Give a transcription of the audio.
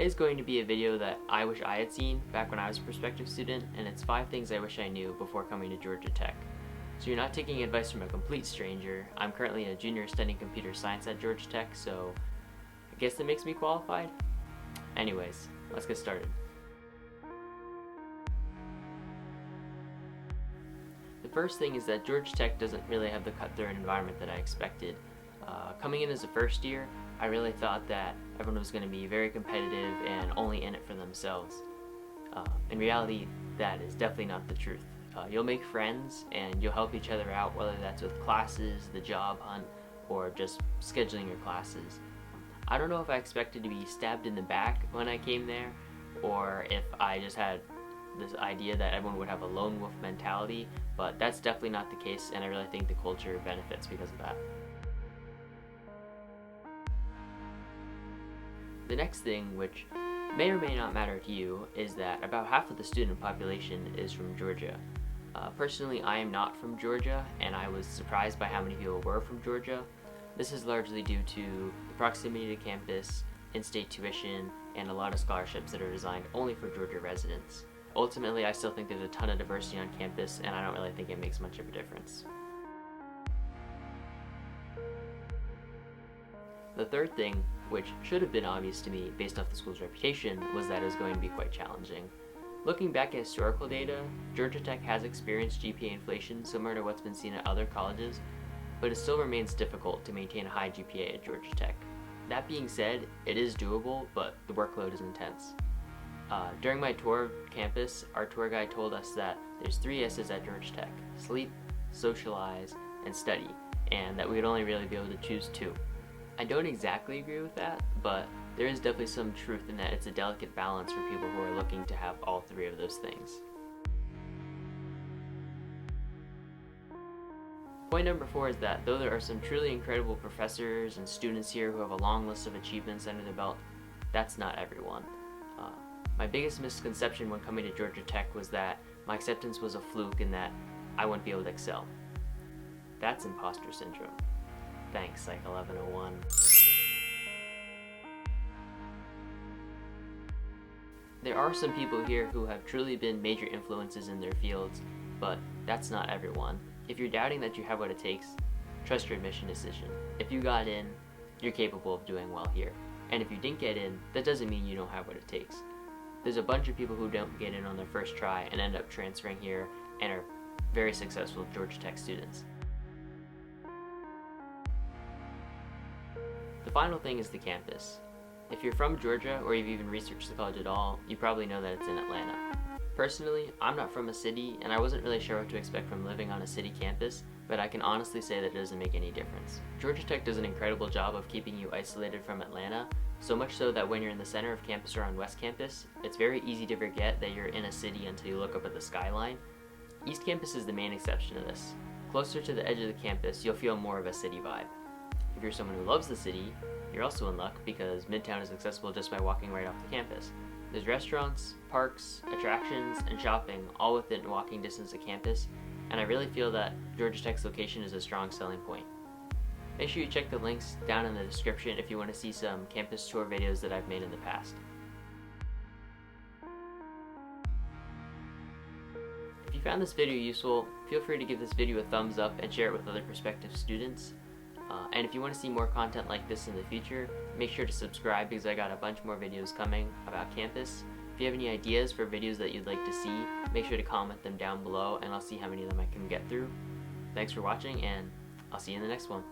Today's going to be a video that I wish I had seen back when I was a prospective student, and it's 5 things I wish I knew before coming to Georgia Tech. So you're not taking advice from a complete stranger. I'm currently a junior studying computer science at Georgia Tech, so I guess that makes me qualified. Anyways, let's get started. The first thing is that Georgia Tech doesn't really have the cutthroat environment that I expected. Coming in as a first year, I really thought that everyone was going to be very competitive and only in it for themselves. In reality, that is definitely not the truth. You'll make friends and you'll help each other out, whether that's with classes, the job hunt, or just scheduling your classes. I don't know if I expected to be stabbed in the back when I came there, or if I just had this idea that everyone would have a lone wolf mentality, but that's definitely not the case, and I really think the culture benefits because of that. The next thing, which may or may not matter to you, is that about half of the student population is from Georgia. Personally, I am not from Georgia, and I was surprised by how many people were from Georgia. This is largely due to the proximity to campus, in-state tuition, and a lot of scholarships that are designed only for Georgia residents. Ultimately, I still think there's a ton of diversity on campus, and I don't really think it makes much of a difference. The third thing, which should have been obvious to me based off the school's reputation, was that it was going to be quite challenging. Looking back at historical data, Georgia Tech has experienced GPA inflation similar to what's been seen at other colleges, but it still remains difficult to maintain a high GPA at Georgia Tech. That being said, it is doable, but the workload is intense. During my tour of campus, our tour guide told us that there's 3 S's at Georgia Tech: sleep, socialize, and study, and that we would only really be able to choose 2. I don't exactly agree with that, but there is definitely some truth in that it's a delicate balance for people who are looking to have all 3 of those things. Point number 4 is that though there are some truly incredible professors and students here who have a long list of achievements under their belt, that's not everyone. My biggest misconception when coming to Georgia Tech was that my acceptance was a fluke and that I wouldn't be able to excel. That's imposter syndrome. Thanks, Psych 1101. There are some people here who have truly been major influences in their fields, but that's not everyone. If you're doubting that you have what it takes, trust your admission decision. If you got in, you're capable of doing well here. And if you didn't get in, that doesn't mean you don't have what it takes. There's a bunch of people who don't get in on their first try and end up transferring here and are very successful Georgia Tech students. The final thing is the campus. If you're from Georgia or you've even researched the college at all, you probably know that it's in Atlanta. Personally, I'm not from a city and I wasn't really sure what to expect from living on a city campus, but I can honestly say that it doesn't make any difference. Georgia Tech does an incredible job of keeping you isolated from Atlanta, so much so that when you're in the center of campus or on West Campus, it's very easy to forget that you're in a city until you look up at the skyline. East Campus is the main exception to this. Closer to the edge of the campus, you'll feel more of a city vibe. If you're someone who loves the city, you're also in luck because Midtown is accessible just by walking right off the campus. There's restaurants, parks, attractions, and shopping all within walking distance of campus, and I really feel that Georgia Tech's location is a strong selling point. Make sure you check the links down in the description if you want to see some campus tour videos that I've made in the past. If you found this video useful, feel free to give this video a thumbs up and share it with other prospective students. And if you want to see more content like this in the future, make sure to subscribe because I got a bunch more videos coming about campus. If you have any ideas for videos that you'd like to see, make sure to comment them down below and I'll see how many of them I can get through. Thanks for watching, and I'll see you in the next one.